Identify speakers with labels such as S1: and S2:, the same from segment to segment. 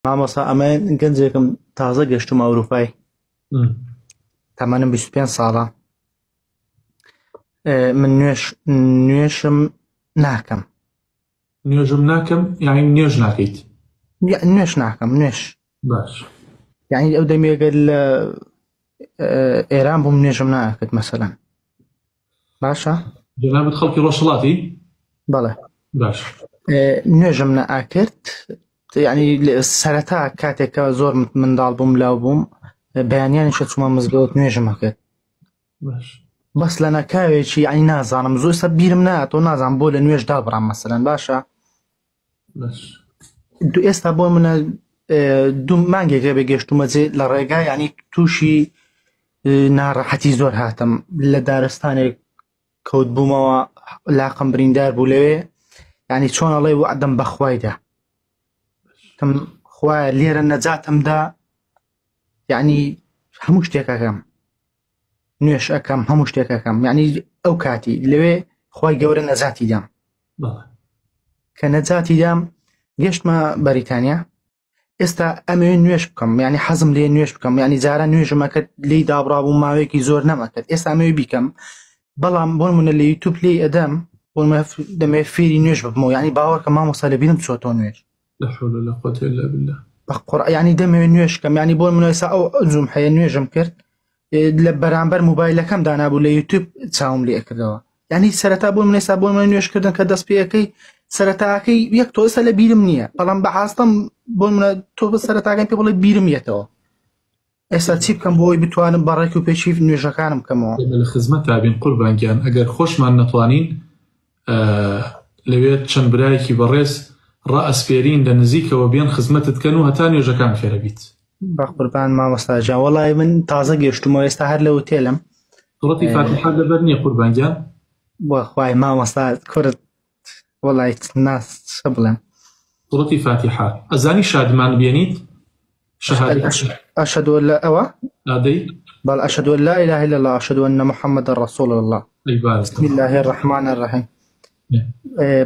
S1: مامۆستا ئەمە گەنجێکم تازە گەشتم ئەوروپای تەمەنم 25 ساڵە. من نوێشم ناکەم.
S2: نوێژم ناکەم یعنی نوێژ ناکەیت؟
S1: نوێش ناکەم. نوێش
S2: باش،
S1: یعنی ئەو دەمێگەر لە ئێران بووم نوێژم ناکرد مەسەلەن. باشە؟
S2: جەنابەت خەڵکی ڕۆژهەڵاتی؟
S1: بەڵێ.
S2: باش.
S1: نوێژم ناکرد، یعنی سەرەتا کاتێکە زۆر منداڵ بووم لاو بووم بەیانیانیشە چوومە مزگەوت نوێژم هەکرد.
S2: باش.
S1: بەس لە نەکاوێکی یعنی نازانم زۆر ئێستا بیرم نایەتەوە، نازانم بۆ لە نوێژ دابڕام مەسەلەن. باشە؟
S2: باش.
S1: ئێستا بۆ منە دوو مانگێکە بێ گەشتومە جێ لە ڕێگا، یعنی تووشی ناڕەحەتی زۆر هاتم لە دارستانێک کەوت بوومەوە، لاقم بریندار بوو لەوێ، یعنی چۆن ئەڵێ وعدەم بەخوایدا تم خوایە لێرە نەجاتمدا، یعنی هەموو شتێکەکەم نوێش ئەەکەم، هەموو شتێکەکەم، یعنی ئەو کاتی لەوێ خوای گەورە نەجاتی دام. کە نەجاتی دام گەشتمە بەریتانیا. ئێستا ئەمەوێ نوێش بکەم، یعنی حەزم لێ نوێش بکەم، یعنی جارە نوێژمەکرد لی دابڕابوو ماوەیەکی زۆر نەمەکرد. ئێستا ئەمەوێ بیکەم، بەڵام بۆ منە لە یوتیوب لێ ئەدەم بۆ دەمەوێت فێری نوێژ ببمەوە، یعنی باوەڕکە مامۆستا لە بیرم چۆتەوە نوێژ.
S2: لا حول ولا قوة إلا بالله.
S1: یعنی دەمەوێت نوێش بکەم، یعنی بۆ منە ئێستا ئەو زوم هەیە نوێژم کرد لە بەرامبەر موبایلەکەم دانابوو لە یوتیوب چاوم لێ ئەکردەوە. یعنی سەرەتا بۆ من ئێستا بۆ منە نوێشکردن کە دەست پێەکەی سەرەتاکەی یەک تۆ ئێستا لە بیرم نییە، بەڵام بەحاستەم بۆ منە تۆ بە سەرەتاکەی پێ بڵێ بیرم یێتەوە. ئێستا چی بکەم بۆی بتوانم بەڕێک و پێشی نوێژەکانم بکەمەوە؟
S2: لە خزمەت تابین قوربانگیان، ئەگەر خۆشمان نەتوانین لەوێت چەند برایەکی بەڕێز ڕائەسپێرین لە نزیکەوە بێن خزمەتت کەن و هەتا نوێژەکان فێرە بیت.
S1: بە قوربان مامۆستاجان، وەڵای من تازە گەشتمەوە ئێستا هەر لە هۆتێلم.
S2: سوڕەتی فاتحە لەبەر نییە قوربانگیان؟
S1: بۆ خوای مامۆستا کورد وەڵای ناس چە بڵێم.
S2: سوڕەتی فاتحە ئەزانی شادمان بێنیت؟
S1: أشهد أن لا أوا
S2: نادي
S1: بل أشهد أن لا إله إلا الله أشهد أن محمد رسول الله. بسم الله الرحمن الرحيم.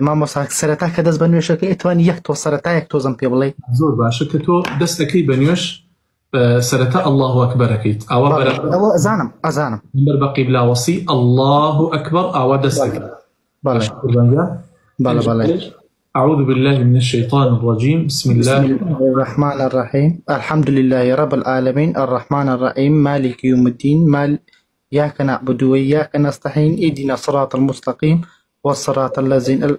S1: ما مصاك سرتا كدز بنوش إتوان يكتو سرتا يكتو زنبي بلي
S2: زور باشا كتو دستكي بنوش سرتا الله أكبر أكيد أو
S1: أزانم
S2: نمبر بقي بلا وصي الله أكبر أو دستك
S1: بلا
S2: أعوذ بالله من الشيطان الرجيم. بسم الله
S1: الرحمن الرحيم. الحمد لله رب العالمين الرحمن الرحيم مالك يوم الدين إياك نعبد وإياك نستعين اهدنا الصراط المستقيم والصراط الذين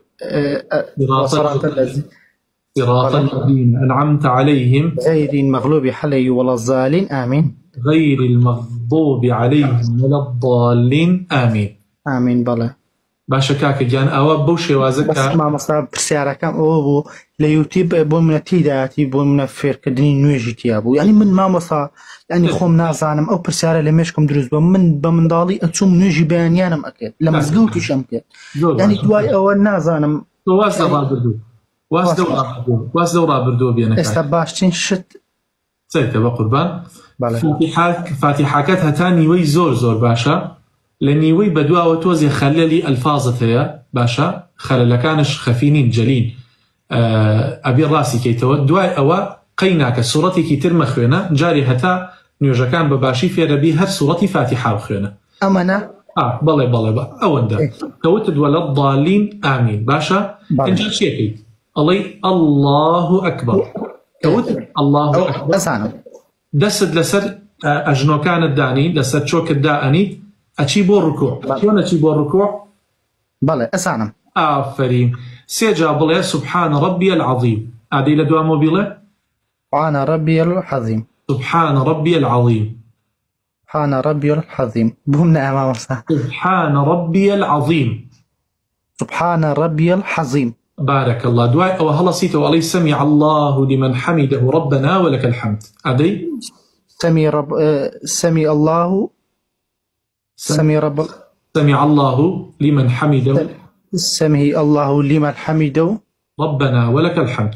S2: صراط الذين أنعمت عليهم
S1: غير المغلوب عليهم ولا الضالين آمين.
S2: غير المغضوب عليهم ولا الضالين آمين.
S1: آمين. بلى
S2: باشە کاکە گیان ئەوە بەو شێوازە
S1: کە مامۆستا پرسیارەکەم ئەوە بوو لە یوتیوب بۆ منە تێدایەتی بۆ منە فێرکردنی نوێژی تیا بوو، یعنی من مامۆستا یعنی خۆم نازانم ئەو پرسیارە لە مێشکم دروست بووە، من بە منداڵی ئەچووم نوێژی بەیانیانم ئەکرد لە مزگەوتیشم کرد، یعنی دوای ئەوە نازانم
S2: واز لەو ڕابردووە بێنە
S1: ئێستا باشترین شت
S2: چیتە بە قوربان فاتحەکەت هەتا نیوەی زۆر باشە، لە نیوەی بەدواوە تۆزی خەلەلی ئەلفاظت هەیە باشە، خەلەلەکانش خەفینین جەلین ئەبی ڕاستی کەیتەوە، دوای ئەوە قەی ناکە سوڕەتێکی تر مەخوێنە، جاری هەتا نوێژەکان بە باشی فێرەبی هەر سوڕەتی فاتحە بخوێنە.
S1: ئەمەنە
S2: بەڵێ ئەوەندە کەوتت وەلە ضالین ئامین. باشە ئەنجا چیەکەیت؟ ئەڵێ الله ئەکبەر، کەوتت الله ئەکبەر دەست لەسەر ئەژنۆکانت دانی، لەسەر چۆکت دائەنیت، ئەچی بۆ ڕکوع. چۆن ئەچی بۆ ڕکوع؟
S1: بەڵێ ئەسانم.
S2: ئافەرین. سێجا بڵێ سبحان ربي العظيم. ئادەی لە دوامەوە بیڵێ
S1: سبحان ربي العظيم.
S2: سبحان ربي العظيم.
S1: سبحان ربي العظيم. بوم نعم
S2: سبحان ربي العظيم.
S1: سبحان ربي العظيم.
S2: بارك الله. دواي أو هلا سيتو علي سمع الله لمن حمده ربنا ولك الحمد. أدي
S1: سمع الله
S2: سمع الله لمن حمده.
S1: سمع الله لمن حمده.
S2: ربنا ولك الحمد.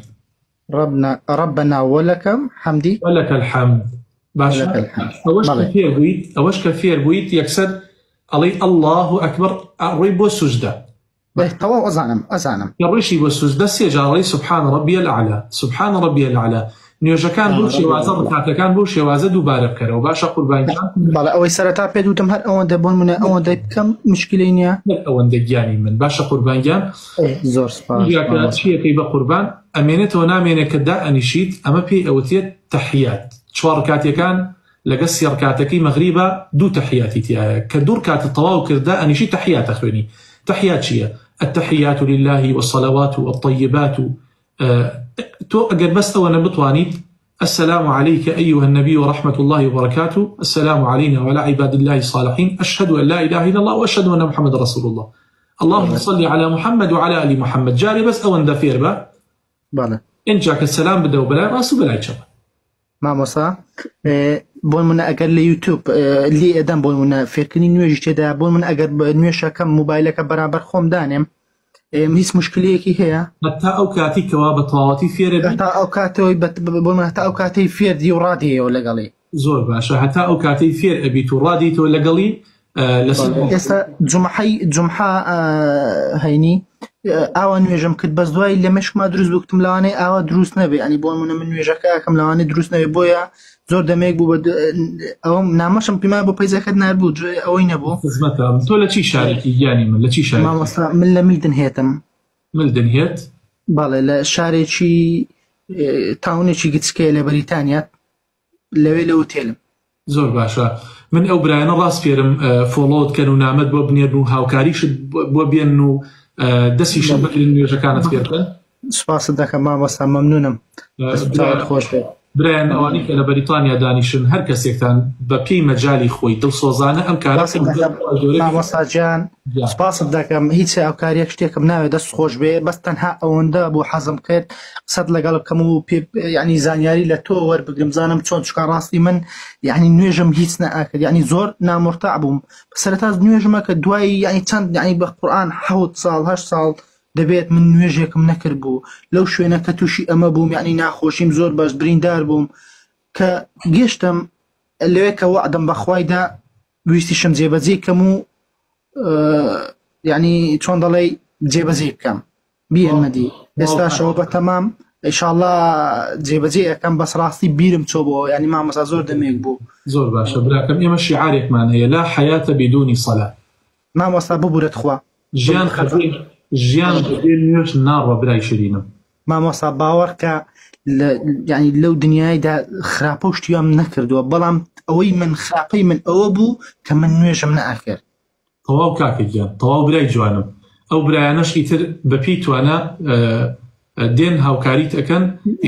S1: ربنا ولك حمدي.
S2: ولك الحمد. باشا أوش كثير بويت يكسر علي الله أكبر أريب والسجدة.
S1: توا أزانم
S2: يريشي والسجدة سيجا علي سبحان ربي الأعلى. سبحان ربي الأعلى نوێژەکان بۆ شێوازە ڕکاتەکان بۆ شێوازە دووبارە بکەرەوە باشە قوربانیان.
S1: بەڵێ ئەوەی سەرەتا پێ دوتم هەر ئەوەندە بۆن منە ئەوەندەی بکەم مشکلەی نییە
S2: ئەوەندە گیانی من باشە قوربانیان.
S1: زۆر سپاس.
S2: چیەکەی بە قوربان ئەمێنێتەوە نامێنێت کە دائەنیشیت ئەمە پێی ئەوتێت تەحیات. 4 ڕکاتەکان لەگەڵ 3 ڕکاتەکەی مەغریبە 2 تەحیاتی تایە کە 2 ڕکاتە تەواو کردا ئەنیشی تەحیات ئەخوێنی. تەحیات چییە؟ التحيات لله والصلوات والطيبات. تو أجر بس أنا بطواني السلام عليك أيها النبي ورحمة الله وبركاته، السلام علينا وعلى عباد الله الصالحين، أشهد أن لا إله إلا الله وأشهد أن محمد رسول الله، اللهم صل على محمد وعلى آل محمد. جاري بس أو ندفير با
S1: بله
S2: إن جاك السلام بدو بلا راسو بلا يشبه
S1: ما مصا بون من أجر ليوتيوب اللي أدم بون من فكرني نيوج كده بون من أجر نيوش كم موبايلك برابر خوم دانم هیچ مشکلەیەکی هەیە
S2: هەتا ئەو کاتی کەوا بە تەواوەتی فێرە
S1: هەتا ئەو کاتەوەی بۆ هەتا ئەو کاتەی فێردی و ڕادیەوە لەگەڵی.
S2: زۆر باشە هەتا ئەو کاتەی فێر ئەبییت و ڕادیتەوە لەگەڵی.
S1: ئێستا جومحە هەینی ئاوا نوێژم کرد بەس دوای لە مەشکما دروست بکتم لەوانەیە ئاوا دروست نەبێ ئەنی بۆ منە من نوێژەکە ئەکەم لەوانەیە دروست نەبێ بۆیە زۆر دەمێک بوو ئەوم نامەشم پیما بۆ پەیزەکەت نابوو ئەوەی نەبوو.
S2: تۆ لە چی شارێکی گیانی من لە چی شار؟
S1: من لە میلدن هێتم.
S2: ملدن هێت؟
S1: بەڵێ لە شارێکی تاونێکی گچکەیە لە بەریتانیا لەوێ لە ئوتێلم.
S2: زۆر باشە. من ئەو برایانە ڕاست فێرم فۆڵۆت کەن و نامەت بۆ بنێن و هاوکاریشت بۆ بێن و دەستیش بەکرێن نوێژەکانت فێرکەن.
S1: سوپاست دەکەم مامۆستا مەمنونم. خۆش بێت.
S2: برایان ئەوانی کە لە بەریتانیا دانیشن هەر کەسێکتان بە پێی مەجای خۆی دڵسۆزانە ئەم کارە
S1: مامۆستاجان سپاست دەکەم هیچ ئەوکاریەک شتێکم ناوێت دەست خۆش بێ بەس تەنها ئەوەندە بۆ حەزم کرد قسەت لەگەڵ بکەم و یعنی زانیاری لە تۆ وەربگرم زانم چۆن چکە ڕاستی من یعنی نوێژم هیچ نەئاکرد یعنی زۆر نامۆرتاع بووم سەرەتا نوێژمە کە دوای یعنی چەند یعنی بە قورئان 7 ساڵ 8 ساڵ دەبێت من نوێژێکم نەکرد بوو لەو شوێنە کە تووشی ئەمە بووم یعنی ناخۆشیم زۆر باش بریندار بووم کە گەشتم لەوێ کە وعدم بەخوایدا ویستیشم جێبەجێ کەم و یعنی چۆن دەڵێ جێبەجێ بکەم بیەمەدی ئێستاشەوە بە تەمام ئینشاءالله جێبەجێ ئەەکەم بەس ڕاستی بیرم چۆ بۆ یعنی مامەسا زۆر دەمێک بوو.
S2: زۆر باشە براکەم ئێمە شیعارێکمان هەیە لا حەیاتە بدونی سەلا.
S1: مامۆستا ببورێت خوا
S2: ژیان بەبێ نوێژ ناڕوە برای شیرینم.
S1: مامۆستا باوەڕکە یعنی لەو دنیایدا خراپە و شتیام نەکردووە بەڵام ئەوەی من خراپەی من ئەوە بوو کە من نوێژم نەئاکرد.
S2: تەواو کاکەگیان تەواو برای جوانم ئەو برایانەش ئیتر بەپێی توانە دێن هاوکاریت ئەەکەن.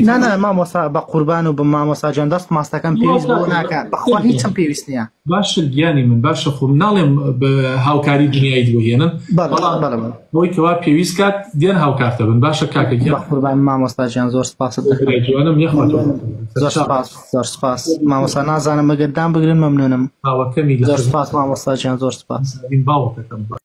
S1: نانە مامۆستا بە قوربان و بە مامۆستاجان دەست ماستەکەم پێویست بۆ ناکات بەخوا هیچم پێویست نییە.
S2: باشە گیانی من باشە خۆم ناڵێم بە هاوکاری دنیای دوهێنن بۆی کەوا پێویست کات دێن هاوکارتە بن. باشە کاکەگیان
S1: بە قوربان مامۆستاجان زۆر سپاست
S2: جوانم یەخواتەوە
S1: زۆر سپاس مامۆستا نازانم ئەگەر دام بگرن مەمنونم.
S2: هاوەکەمی
S1: زۆر سپاس مامۆستاجان زۆر سپاس.
S2: باوەکەکەم